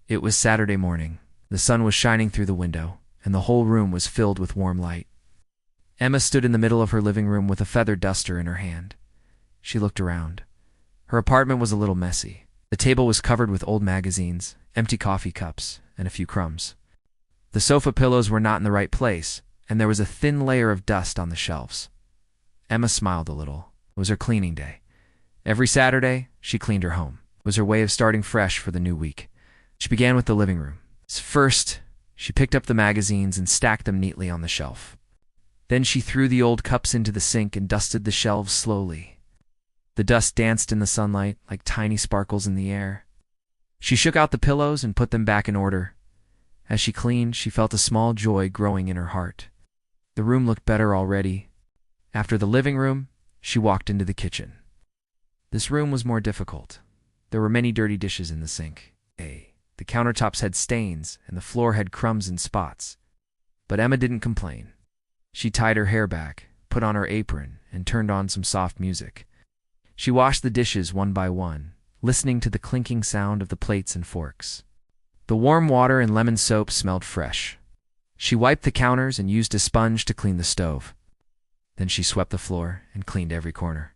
It was Saturday morning. The sun was shining through the window, and the whole room was filled with warm light. Emma stood in the middle of her living room with a feather duster in her hand. She looked around. Her apartment was a little messy. The table was covered with old magazines, empty coffee cups, and a few crumbs. The sofa pillows were not in the right place, and there was a thin layer of dust on the shelves. Emma smiled a little. It was her cleaning day. Every Saturday, she cleaned her home. It was her way of starting fresh for the new week. She began with the living room. First, she picked up the magazines and stacked them neatly on the shelf. Then she threw the old cups into the sink and dusted the shelves slowly. The dust danced in the sunlight like tiny sparkles in the air. She shook out the pillows and put them back in order. As she cleaned, she felt a small joy growing in her heart. The room looked better already. After the living room, she walked into the kitchen. This room was more difficult. There were many dirty dishes in the sink. The countertops had stains, and the floor had crumbs and spots. But Emma didn't complain. She tied her hair back, put on her apron, and turned on some soft music. She washed the dishes one by one, listening to the clinking sound of the plates and forks. The warm water and lemon soap smelled fresh. She wiped the counters and used a sponge to clean the stove. Then she swept the floor and cleaned every corner.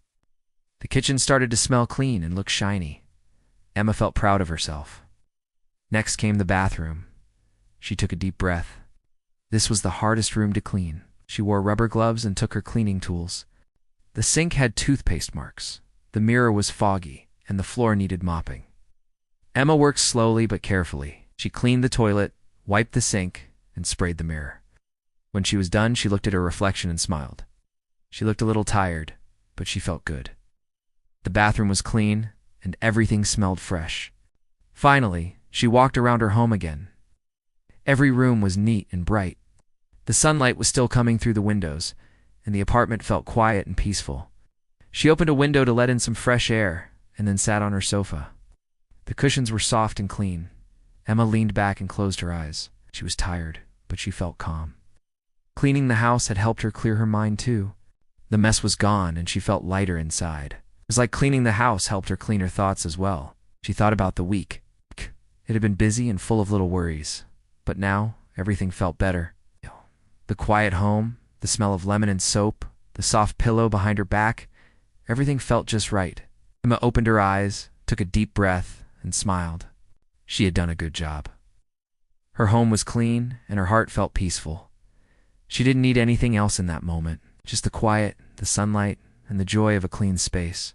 The kitchen started to smell clean and look shiny. Emma felt proud of herself. Next came the bathroom. She took a deep breath. This was the hardest room to clean. She wore rubber gloves and took her cleaning tools. The sink had toothpaste marks. The mirror was foggy, and the floor needed mopping. Emma worked slowly but carefully. She cleaned the toilet, wiped the sink, and sprayed the mirror. When she was done, she looked at her reflection and smiled. She looked a little tired, but she felt good. The bathroom was clean, and everything smelled fresh. Finally, she walked around her home again. Every room was neat and bright. The sunlight was still coming through the windows, and the apartment felt quiet and peaceful. She opened a window to let in some fresh air, and then sat on her sofa. The cushions were soft and clean. Emma leaned back and closed her eyes. She was tired, but she felt calm. Cleaning the house had helped her clear her mind too. The mess was gone, and she felt lighter inside. It was like cleaning the house helped her clean her thoughts as well. She thought about the week. It had been busy and full of little worries, but now everything felt better. The quiet home, the smell of lemon and soap, the soft pillow behind her back, everything felt just right. Emma opened her eyes, took a deep breath, and smiled. She had done a good job. Her home was clean, and her heart felt peaceful. She didn't need anything else in that moment, just the quiet, the sunlight, and the joy of a clean space.